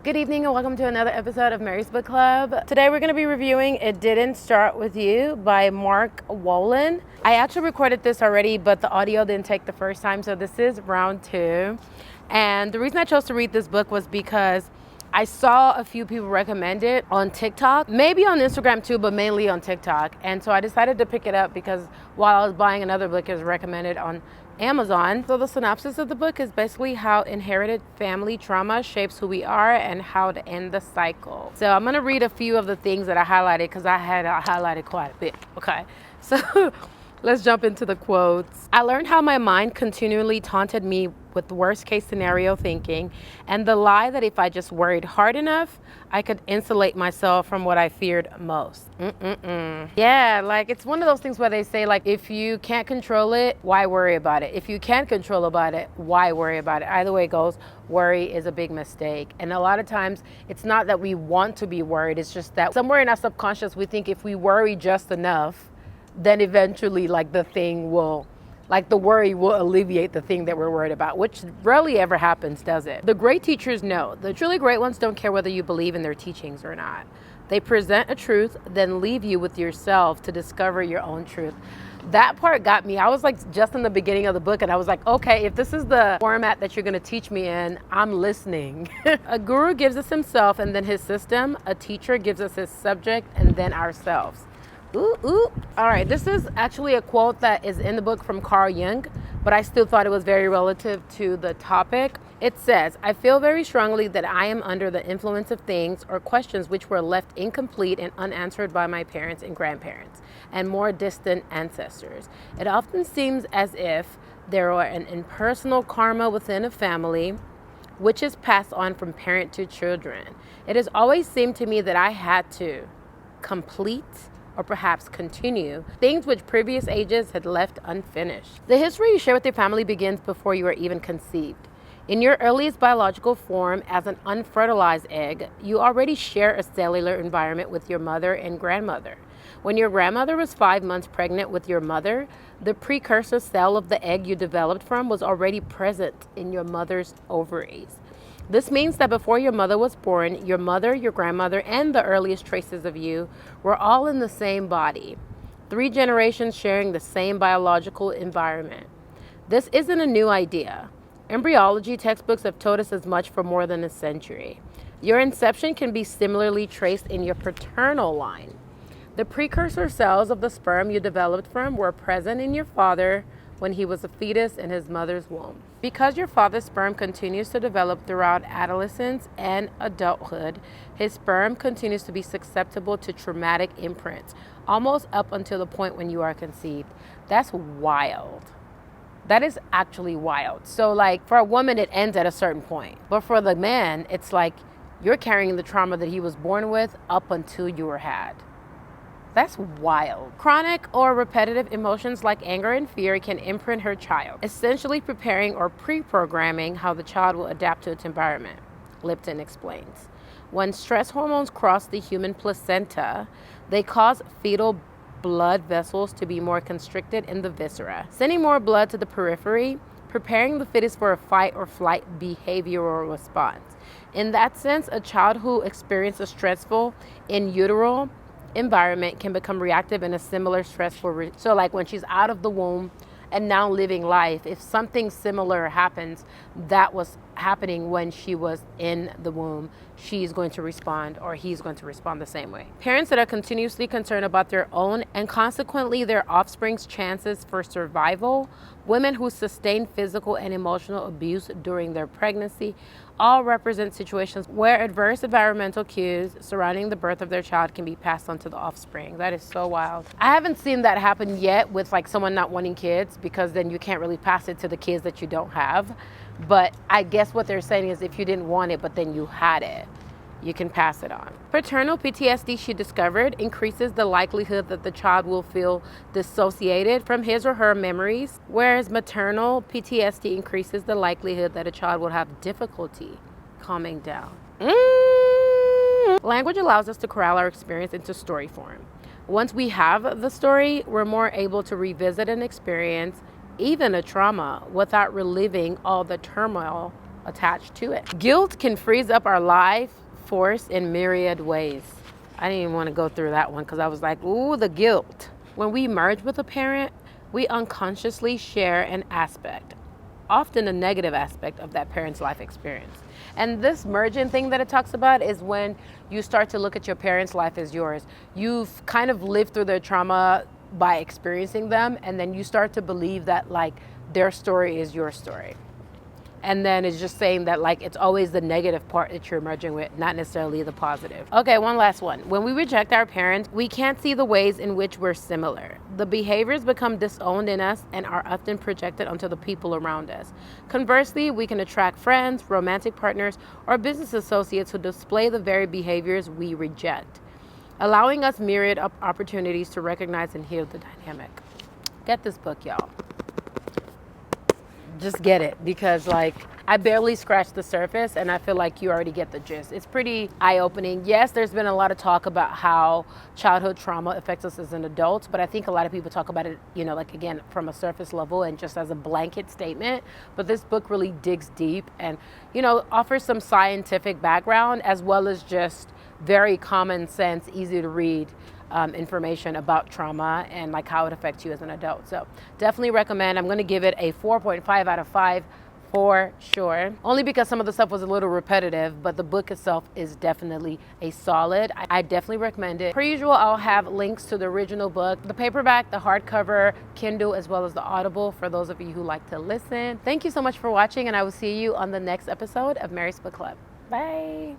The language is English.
Good evening and welcome to another episode of Mary's Book Club. Today we're going to be reviewing It Didn't Start With You by Mark Wolynn. I actually recorded this already, but the audio didn't take the first time, so this is round 2. And the reason I chose to read this book was because I saw a few people recommend it on TikTok, maybe on Instagram too, but mainly on TikTok. And so I decided to pick it up because while I was buying another book, it was recommended on Amazon. So the synopsis of the book is basically how inherited family trauma shapes who we are and how to end the cycle. So I'm going to read a few of the things that I highlighted because I had highlighted quite a bit. Okay, so let's jump into the quotes. I learned how my mind continually taunted me with worst case scenario thinking and the lie that if I just worried hard enough, I could insulate myself from what I feared most. Yeah, like it's one of those things where they say, like, if you can't control it, why worry about it? If you can control about it, why worry about it? Either way it goes, worry is a big mistake. And a lot of times it's not that we want to be worried. It's just that somewhere in our subconscious, we think if we worry just enough, then eventually the worry will alleviate the thing that we're worried about, which rarely ever happens, does it? The great teachers know. The truly great ones don't care whether you believe in their teachings or not. They present a truth, then leave you with yourself to discover your own truth. That part got me. I was like just in the beginning of the book and I was like, okay, if this is the format that you're going to teach me in, I'm listening. A guru gives us himself and then his system. A teacher gives us his subject and then ourselves. Ooh. All right, this is actually a quote that is in the book from Carl Jung, but I still thought it was very relative to the topic. It says, I feel very strongly that I am under the influence of things or questions which were left incomplete and unanswered by my parents and grandparents and more distant ancestors. It often seems as if there are an impersonal karma within a family which is passed on from parent to children. It has always seemed to me that I had to complete or perhaps continue things which previous ages had left unfinished. The history you share with your family begins before you are even conceived. In your earliest biological form as an unfertilized egg, you already share a cellular environment with your mother and grandmother. When your grandmother was 5 months pregnant with your mother, the precursor cell of the egg you developed from was already present in your mother's ovaries. This means that before your mother was born, your mother, your grandmother, and the earliest traces of you were all in the same body. 3 generations sharing the same biological environment. This isn't a new idea. Embryology textbooks have told us as much for more than a century. Your inception can be similarly traced in your paternal line. The precursor cells of the sperm you developed from were present in your father when he was a fetus in his mother's womb. Because your father's sperm continues to develop throughout adolescence and adulthood, his sperm continues to be susceptible to traumatic imprints, almost up until the point when you are conceived. That's wild. That is actually wild. So like for a woman, it ends at a certain point. But for the man, it's like you're carrying the trauma that he was born with up until you were had. That's wild. Chronic or repetitive emotions like anger and fear can imprint her child, essentially preparing or pre-programming how the child will adapt to its environment, Lipton explains. When stress hormones cross the human placenta, they cause fetal blood vessels to be more constricted in the viscera, sending more blood to the periphery, preparing the fetus for a fight or flight behavioral response. In that sense, a child who experiences a stressful in utero environment can become reactive in a similar stressful so like when she's out of the womb and now living life, if something similar happens that was happening when she was in the womb, she's going to respond or he's going to respond the same way. Parents that are continuously concerned about their own and consequently their offspring's chances for survival, women who sustain physical and emotional abuse during their pregnancy, all represent situations where adverse environmental cues surrounding the birth of their child can be passed on to the offspring. That is so wild. I haven't seen that happen yet with like someone not wanting kids, because then you can't really pass it to the kids that you don't have. But I guess what they're saying is if you didn't want it, but then you had it, you can pass it on. Paternal PTSD, she discovered, increases the likelihood that the child will feel dissociated from his or her memories, whereas maternal PTSD increases the likelihood that a child will have difficulty calming down. Language allows us to corral our experience into story form. Once we have the story, we're more able to revisit an experience, even a trauma, without reliving all the turmoil attached to it. Guilt can freeze up our life force in myriad ways. I didn't even want to go through that one because I was like, ooh, the guilt. When we merge with a parent, we unconsciously share an aspect, often a negative aspect of that parent's life experience. And this merging thing that it talks about is when you start to look at your parents' life as yours. You've kind of lived through their trauma by experiencing them, and then you start to believe that like their story is your story. And then it's just saying that like it's always the negative part that you're merging with, not necessarily the positive. Okay, one last one. When we reject our parents, we can't see the ways in which we're similar. The behaviors become disowned in us and are often projected onto the people around us. Conversely, we can attract friends, romantic partners, or business associates who display the very behaviors we reject, allowing us myriad opportunities to recognize and heal the dynamic. Get this book, y'all. Just get it, because like I barely scratched the surface and I feel like you already get the gist. It's pretty eye-opening. Yes, there's been a lot of talk about how childhood trauma affects us as an adult, but I think a lot of people talk about it, you know, like again, from a surface level and just as a blanket statement. But this book really digs deep and, you know, offers some scientific background as well as just very common sense, easy to read information about trauma and like how it affects you as an adult. So definitely recommend. I'm going to give it a 4.5 out of 5 for sure, only because some of the stuff was a little repetitive, but the book itself is definitely a solid. I definitely recommend it. Per usual, I'll have links to the original book, the paperback, the hardcover, Kindle, as well as the Audible for those of you who like to listen. Thank you so much for watching, and I will see you on the next episode of Mary's Book Club. Bye.